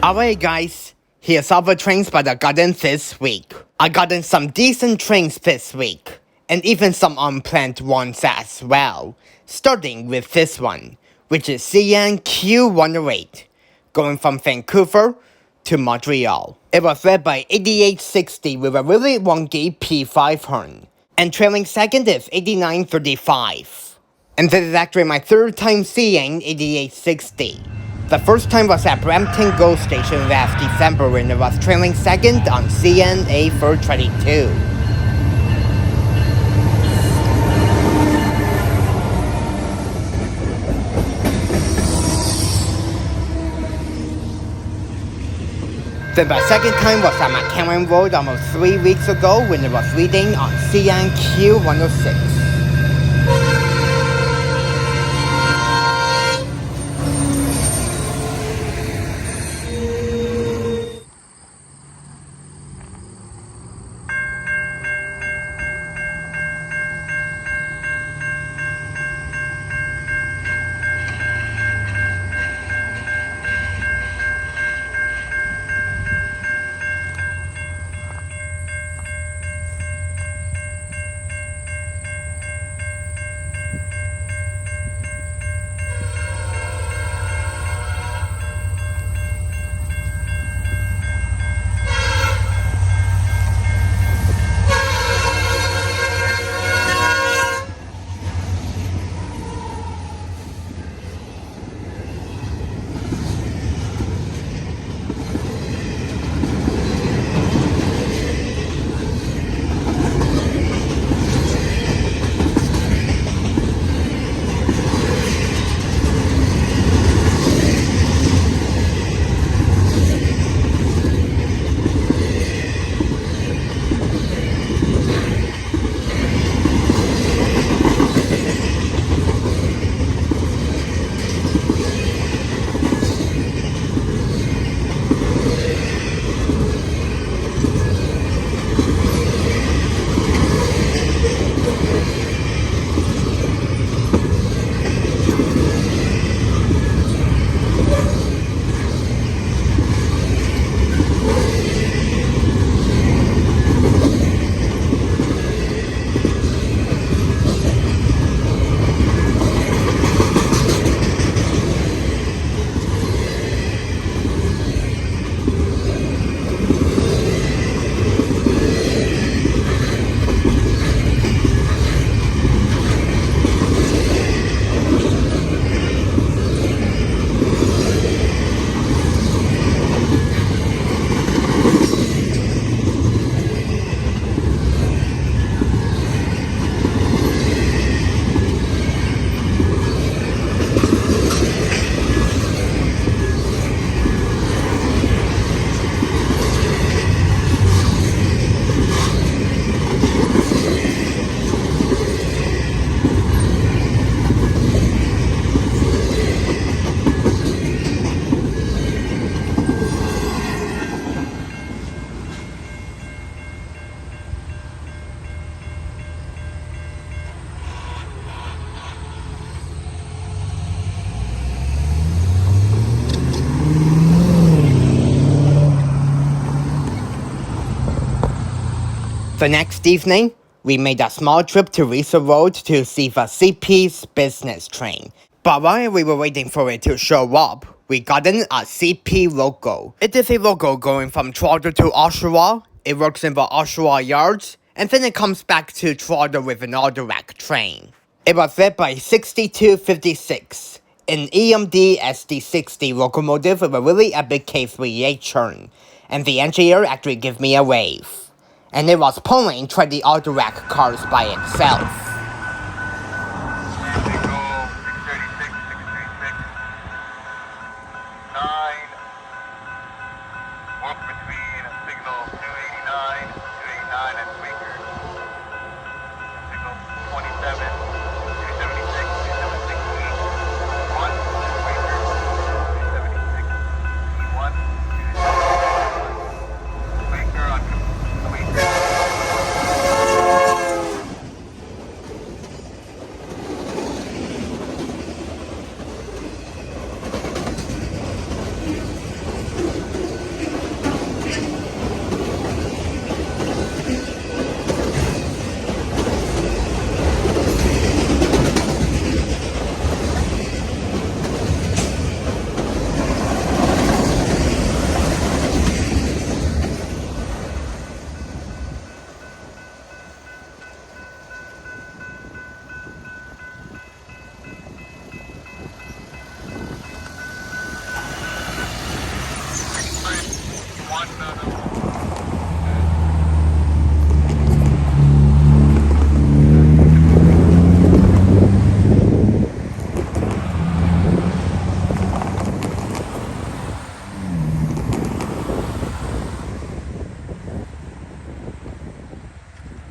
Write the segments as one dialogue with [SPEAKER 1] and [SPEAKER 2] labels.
[SPEAKER 1] Alright guys, here's all the trains that I gotten this week. I gotten some decent trains this week, and even some unplanned ones as well. Starting with this one, which is CN Q108, going from Vancouver to Montreal. It was led by 8860 with a really wonky P5 horn, and trailing second is 8935. And this is actually my third time seeing 8860. The first time was at Brampton GO Station last December when it was trailing second on CNA 422. Then the second time was at McCowan Road almost 3 weeks ago when it was leading on CN Q106. The next evening, we made a small trip to Reesor Road to see the CP's business train. But while we were waiting for it to show up, we got in a CP loco. It is a loco going from Toronto to Oshawa. It works in the Oshawa yards, and then it comes back to Toronto with an Alderac train. It was led by 6256, an EMD SD60 locomotive with a really epic K3A churn, and the engineer actually gave me a wave. And it was pulling 20 Alderac cars by itself.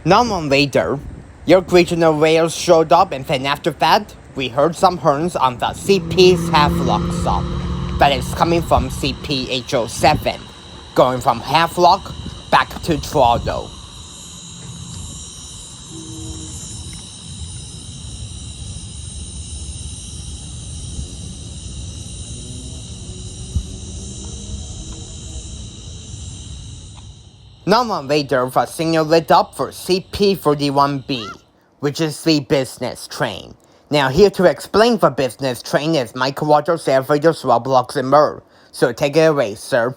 [SPEAKER 1] Not long later, York Regional Rail showed up, and then after that, we heard some horns on the CP's Havelock sub that is coming from CP-H07, going from Havelock back to Toronto. Not long later, the signal lit up for CP-41B, which is the business train. Now here to explain the business train is Michael Waters, elevators, Roblox, and more. So take it away, sir.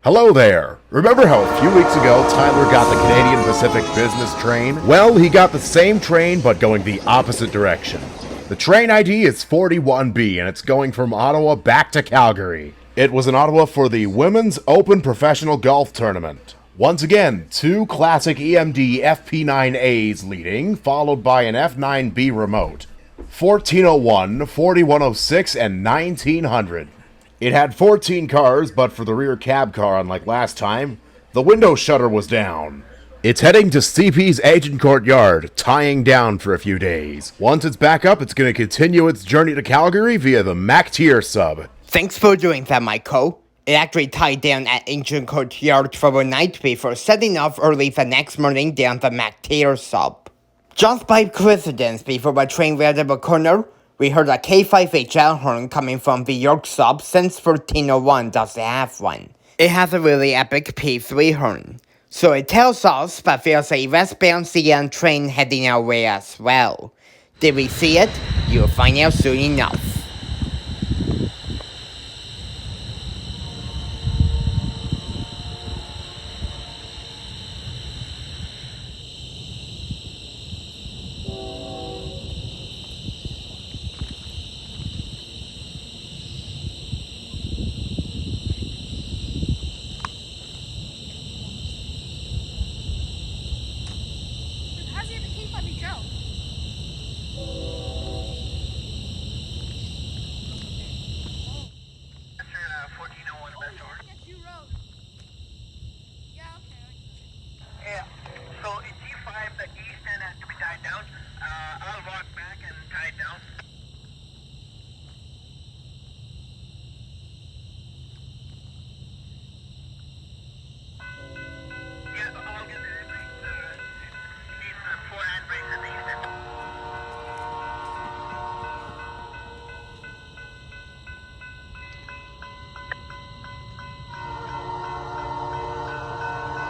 [SPEAKER 2] Hello there! Remember how a few weeks ago Tyler got the Canadian Pacific business train? Well, he got the same train but going the opposite direction. The train ID is 41B and it's going from Ottawa back to Calgary. It was in Ottawa for the Women's Open Professional Golf Tournament. Once again, two classic EMD FP9As leading, followed by an F9B remote. 1401, 4106, and 1900. It had 14 cars, but for the rear cab car, unlike last time, the window shutter was down. It's heading to CP's Agent Courtyard, tying down for a few days. Once it's back up, it's going to continue its journey to Calgary via the Mac Tier sub.
[SPEAKER 1] Thanks for doing that, Michael. It actually tied down at Agent Courtyard for a night before setting off early the next morning down the Mac Tier sub. Just by coincidence, before the train rounded the corner, we heard a K5HL horn coming from the York sub since 1301 doesn't have one. It has a really epic P3 horn, so it tells us that there's a westbound CN train heading our way as well. Did we see it? You'll find out soon enough.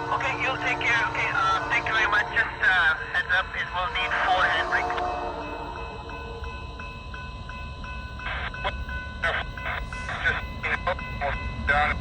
[SPEAKER 3] Okay, you'll take care. Okay, thank you very much. Just heads up, it will need 4 handbrakes. Just down.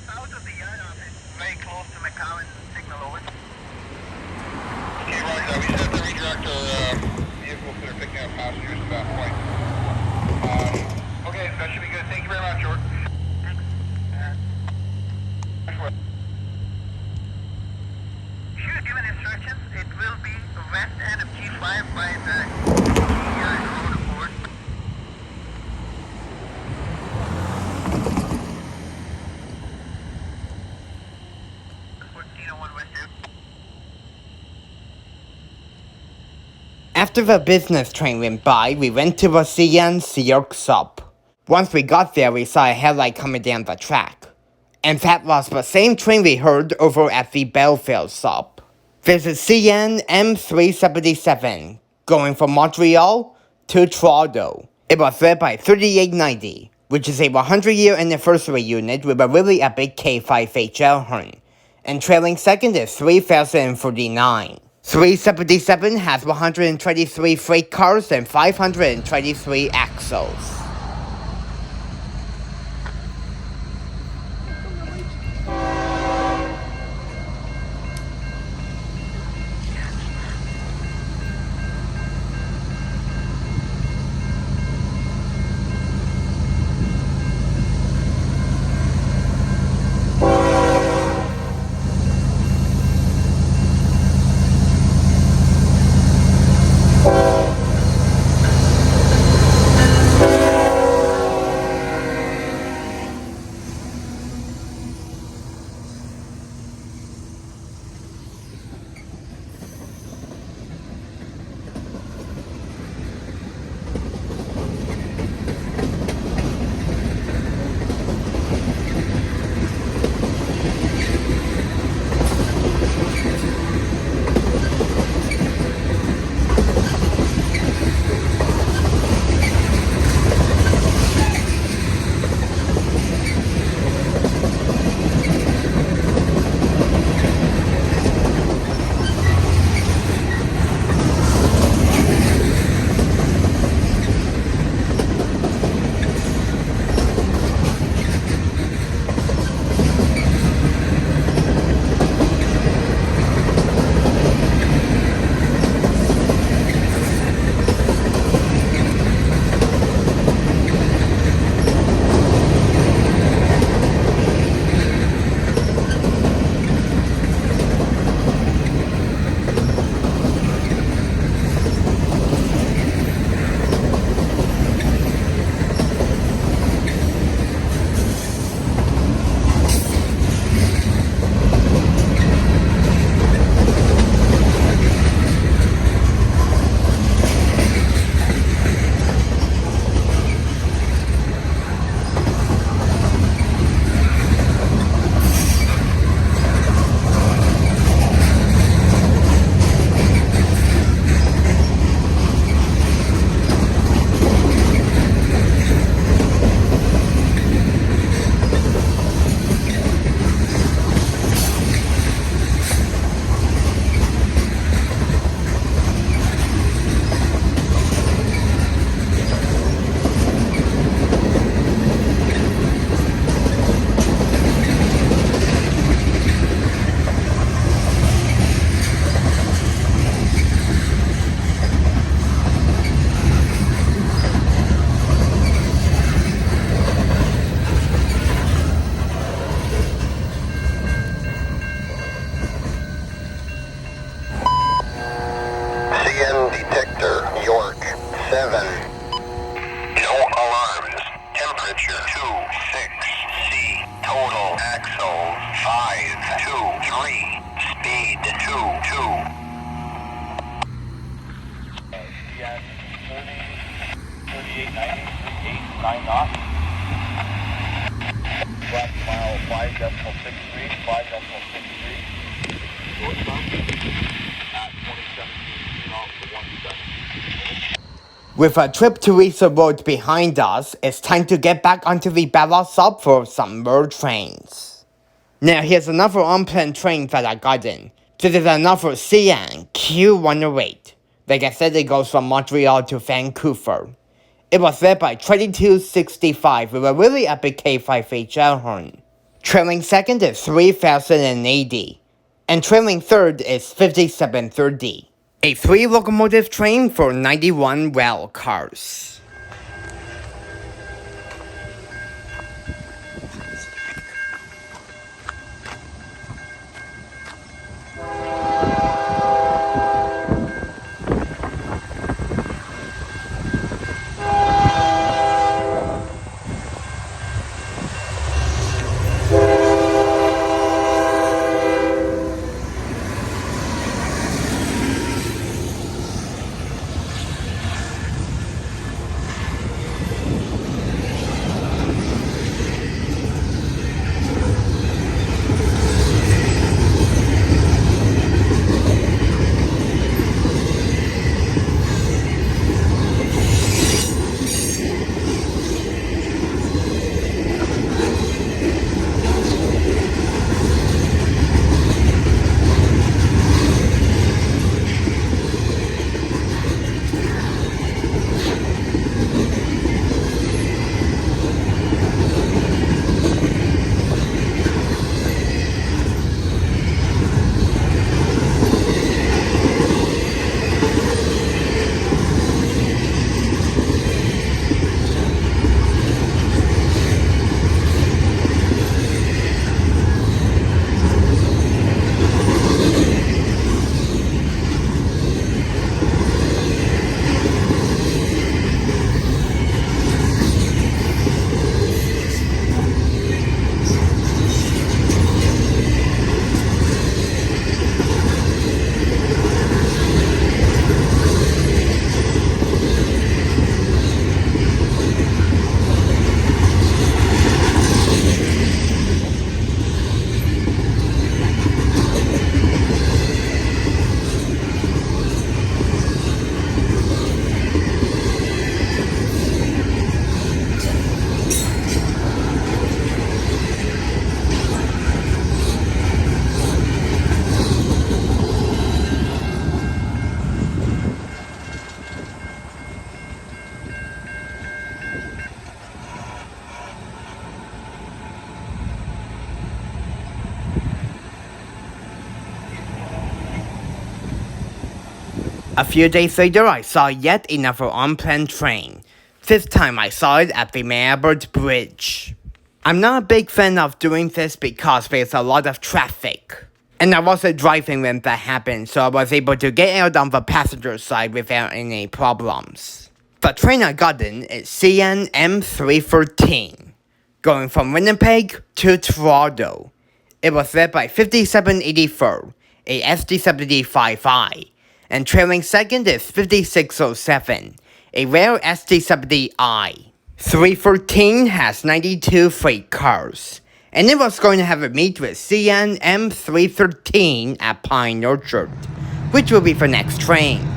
[SPEAKER 3] South of the yard office, very close to McCowan, signal over. Okay, roger. We set the redirect our vehicles that are picking up passengers at that point. Okay, that should be good. Thank you very much, George. Should have given instructions. It will be west end of G5 by the road aboard.
[SPEAKER 1] After the business train went by, we went to the CN York sub. Once we got there, we saw a headlight coming down the track. And that was the same train we heard over at the Belleville sub. This is CN M377, going from Montreal to Toronto. It was led by 3890, which is a 100-year anniversary unit with a really epic K5HL horn, and trailing second is 3049. 377 has 123 freight cars and 523 axles.
[SPEAKER 3] Detector, York, 7. No alarms. Temperature 26C. Total axle 523. Speed 22.
[SPEAKER 4] CN 3890, 9 knots. Last mile 5.63, 5.63. Northbound at 2017 off the 17.
[SPEAKER 1] With a trip to Reesor Road behind us, it's time to get back onto the Belleville sub for some more trains. Now here's another unplanned train that I got in. This is another CN Q108. Like I said, it goes from Montreal to Vancouver. It was led by 2265 with a really epic K5HL horn. Trailing second is 3080. And trailing third is 5730. A 3-locomotive train for 91 rail cars. A few days later, I saw yet another unplanned train. This time I saw it at the Melbourne Bridge. I'm not a big fan of doing this because there's a lot of traffic. And I wasn't driving when that happened, so I was able to get out on the passenger side without any problems. The train I got in is CN M313, going from Winnipeg to Toronto. It was led by 5784, a SD70-5i, and trailing second is 5607, a rare SD70i. 313 has 92 freight cars, and it was going to have a meet with CN M313 at Pine Orchard, which will be the next train.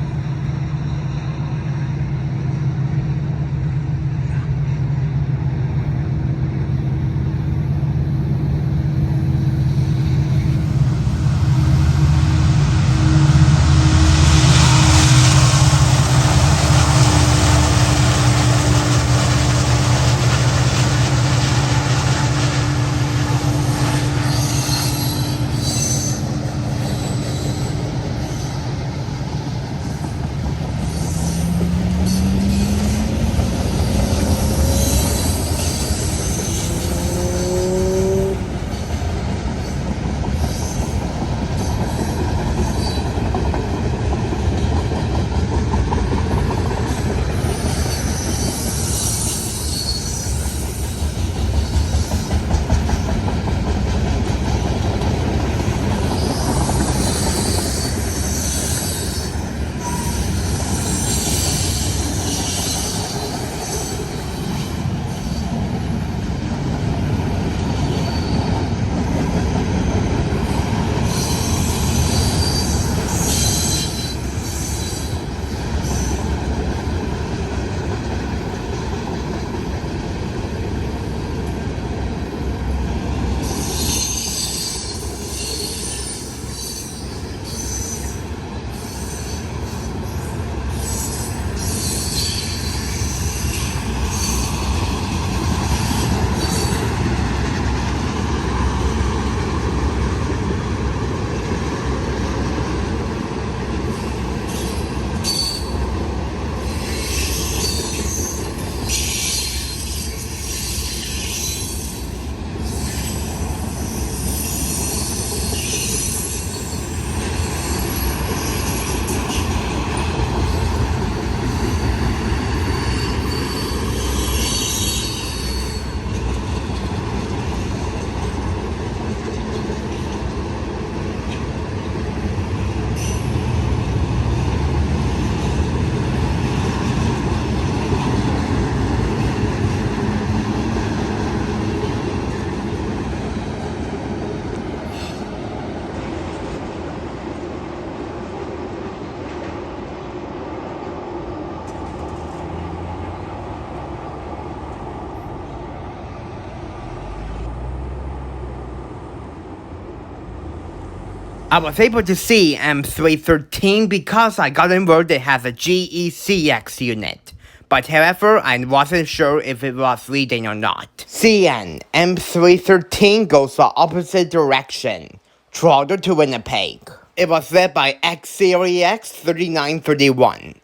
[SPEAKER 1] I was able to see M313 because I got in word it has a GECX unit, but however I wasn't sure if it was leading or not. CN M313 goes the opposite direction, Toronto to Winnipeg. It was led by CREX 3931,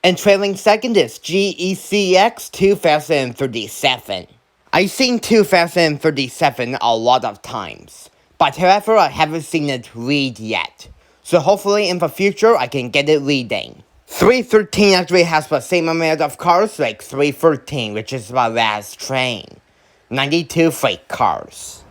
[SPEAKER 1] and trailing second is GECX 2037. I've seen 2037 a lot of times, but however I haven't seen it lead yet, so hopefully in the future I can get it leading. 313 actually has the same amount of cars like 313, which is the last train. 92 freight cars.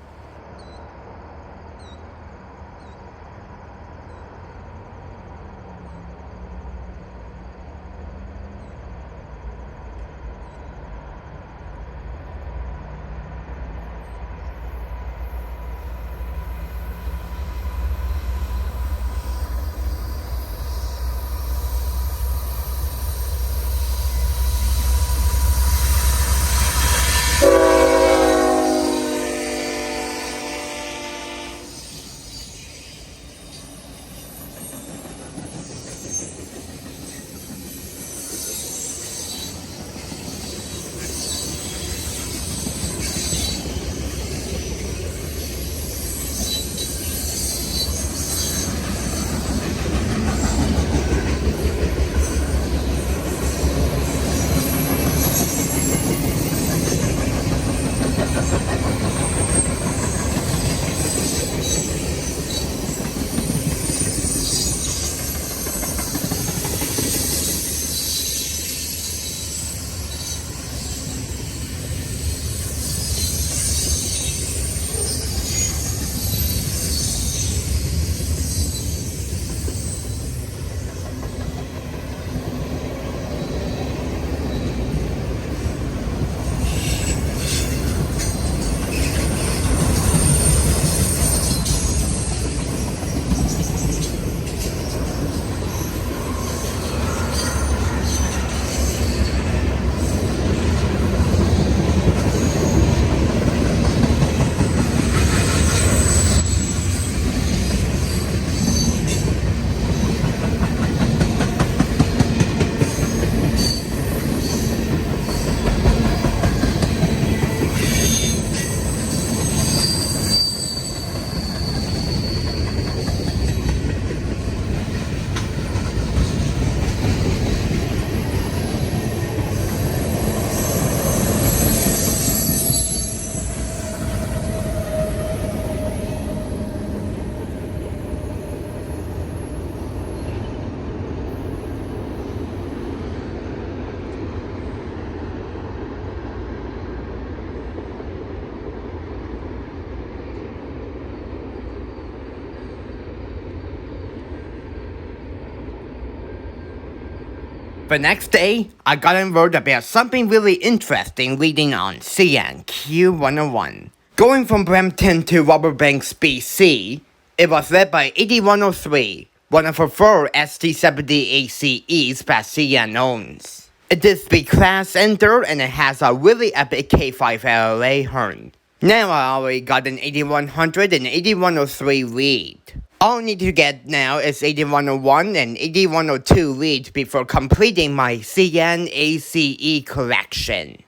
[SPEAKER 1] The next day, I got word about something really interesting leading on CN Q101. Going from Brampton to Riverbanks, BC, it was led by 8103, one of the 4 ST-70 ACEs that CN owns. It is the class enter and it has a really epic K5 LLA horn. Now I already got an 8100 and 8103 lead. All I need to get now is 8101 and 8102 leads before completing my CN ACE collection.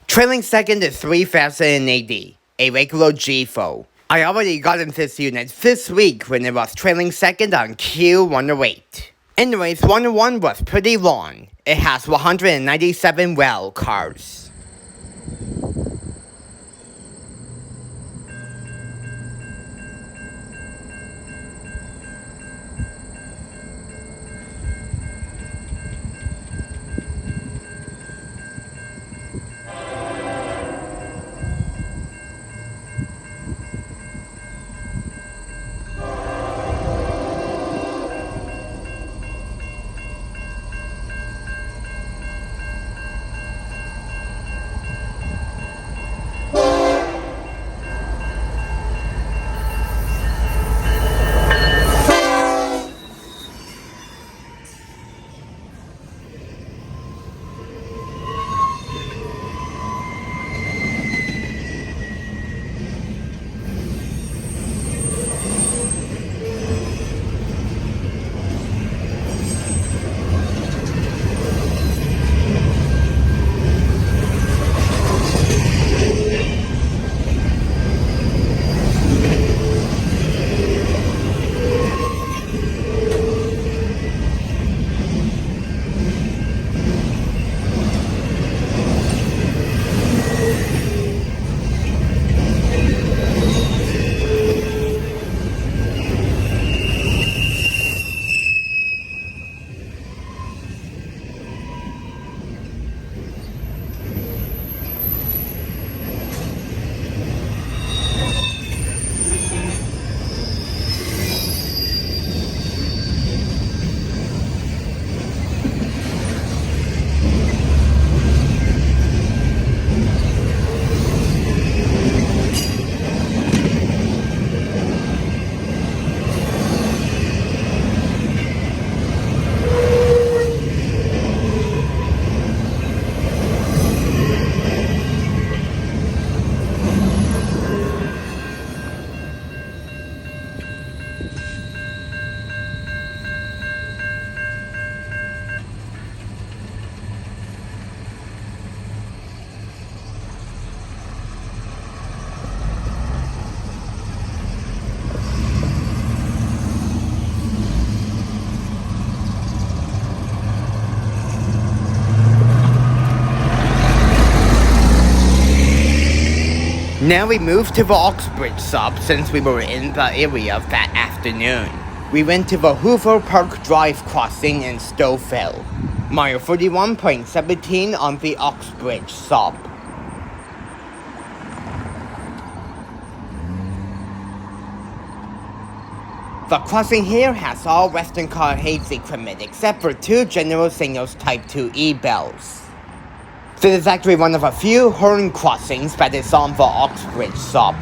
[SPEAKER 1] Trailing second is 3080, a regular GEVO. I already got in this unit this week when it was trailing second on Q108. Anyways, 101 was pretty long. It has 197 well cars. Now we moved to the Oxbridge sub since we were in the area that afternoon. We went to the Hoover Park Drive crossing in Stouffville. Mile 41.17 on the Oxbridge sub. The crossing here has all Western Car Haze equipment except for 2 General Signals Type 2E bells. This is actually one of a few horn crossings that is on the Oxbridge sub.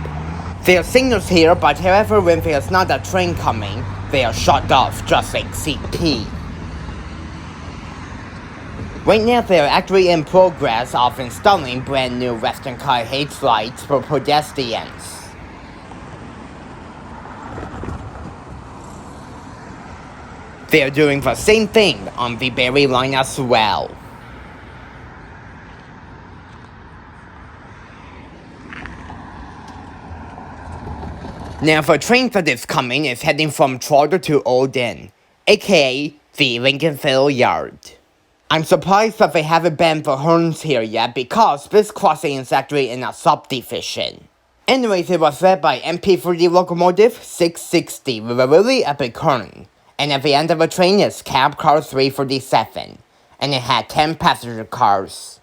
[SPEAKER 1] There are signals here, but however when there's not a train coming, they are shut off just like CP. Right now they are actually in progress of installing brand new Western Car Haze lights for pedestrians. They are doing the same thing on the Berry line as well. Now the train that is coming is heading from Trotter to Old Inn, aka the Lincolnville Yard. I'm surprised that they haven't banned the horns here yet because this crossing is actually in a subdivision. Anyways, it was led by MP30 locomotive 660 with a really epic horn. And at the end of the train is cab car 347, and it had 10 passenger cars.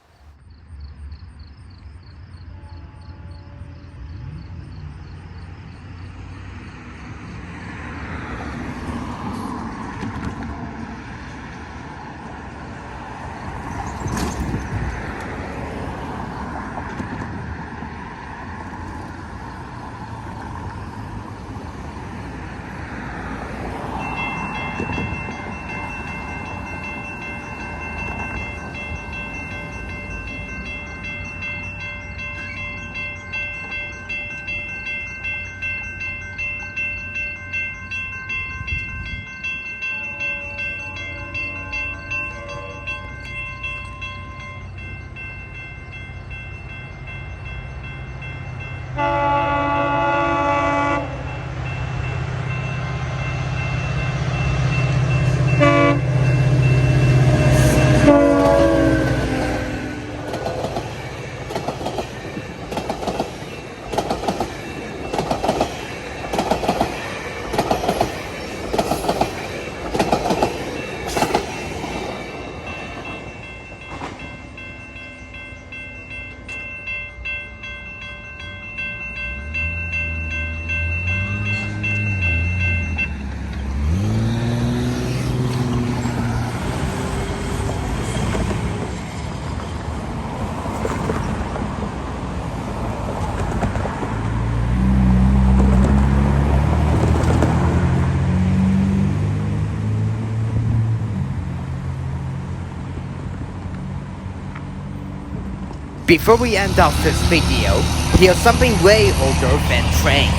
[SPEAKER 1] Before we end off this video, here's something way older than trains.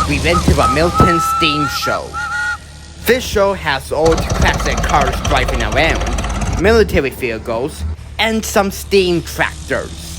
[SPEAKER 1] We went to a Milton steam show. This show has old classic cars driving around, military vehicles, and some steam tractors.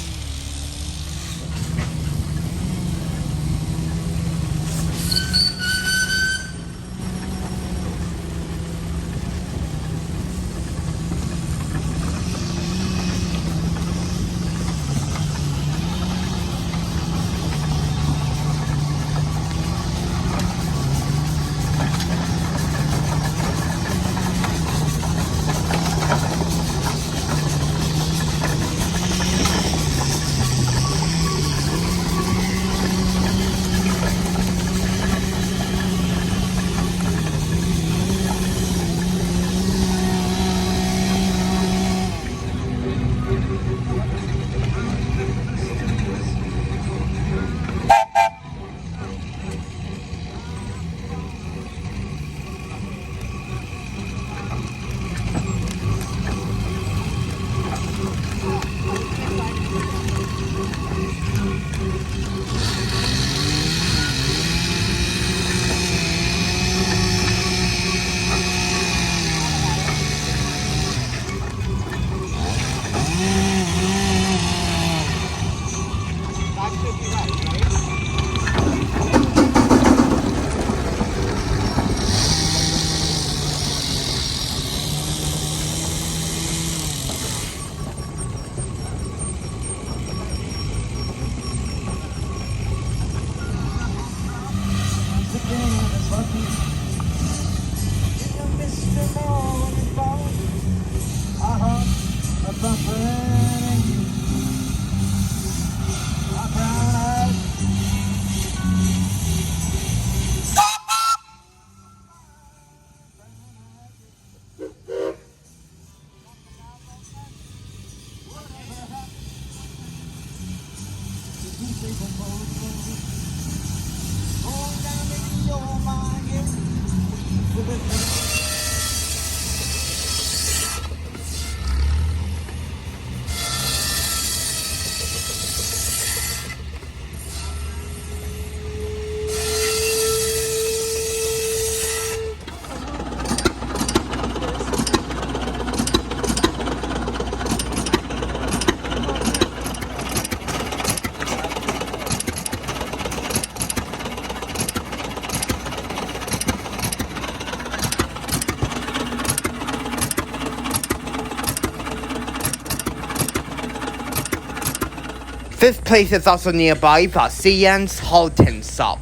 [SPEAKER 1] This place is also nearby the CN's Halton sub.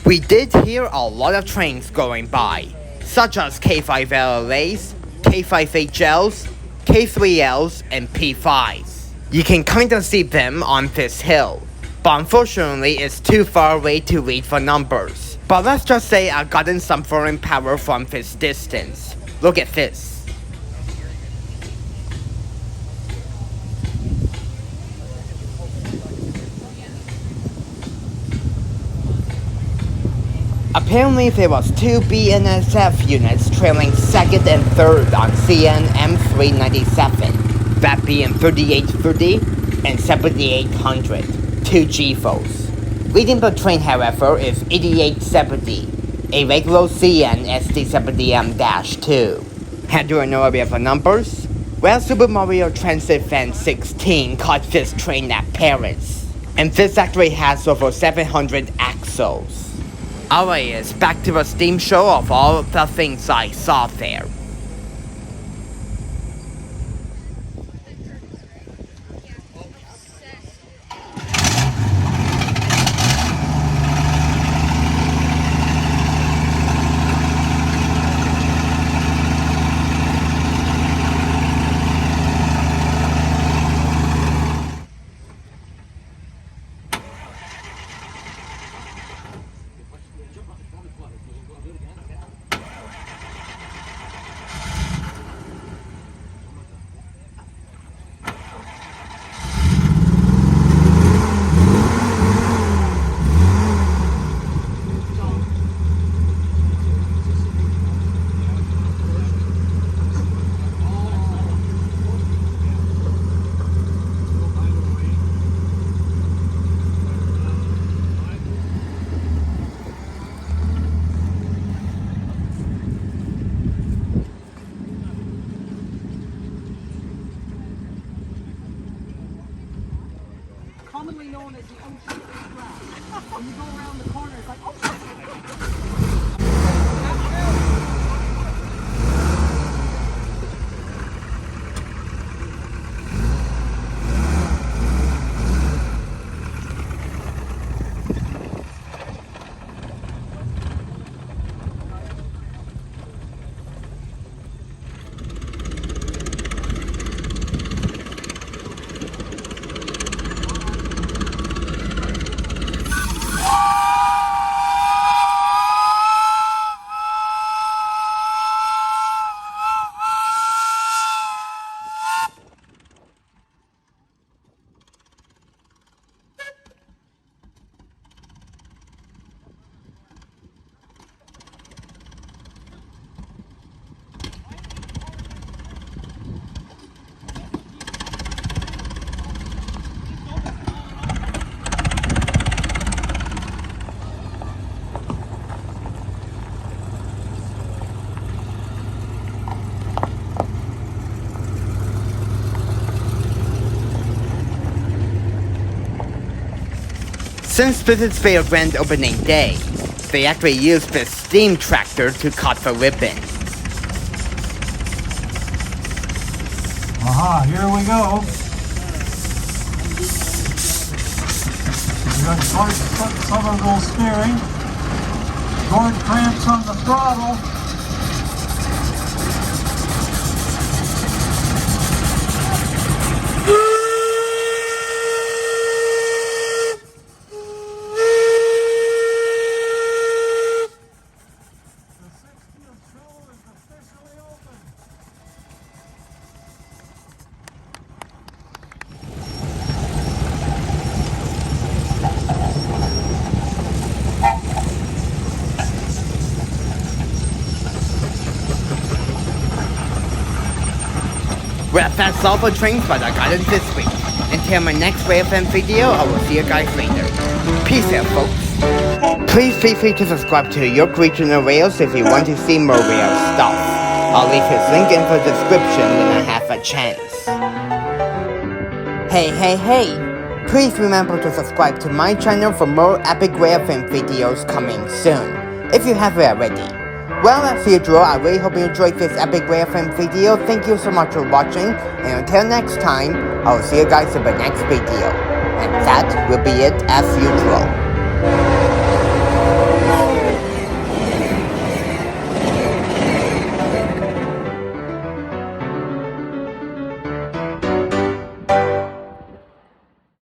[SPEAKER 1] We did hear a lot of trains going by, such as K5LLAs, K5HLs, K3Ls, and P5s. You can kinda see them on this hill, but unfortunately it's too far away to read the numbers. But let's just say I've gotten some foreign power from this distance. Look at this. Apparently there was 2 BNSF units trailing 2nd and 3rd on CN M397, that being 3830 and 7800, 2 GEVOS. Leading the train, however, is 8870, a regular CN SD70M-2. How do I know about the numbers? Well, Super Mario Transit Fan 16 caught this train at Paris, and this actually has over 700 axles. Alright, back to the steam show of all the things I saw there. Since this is their grand opening day, they actually used the steam tractor to cut the ribbon.
[SPEAKER 5] Aha, here we go. We got short cylindrical steering, short clamps on the throttle.
[SPEAKER 1] Well, that's all for Trains by the Guidance this week. Until my next Railfanning video, I will see you guys later. Peace out, folks. Please feel free to subscribe to York Regional Rails if you want to see more rail stuff. I'll leave his link in the description when I have a chance. Hey! Please remember to subscribe to my channel for more epic Railfanning videos coming soon, if you haven't already. Well, as usual, I really hope you enjoyed this epic Railfanning video. Thank you so much for watching, and until next time, I'll see you guys in the next video. And that will be it as usual.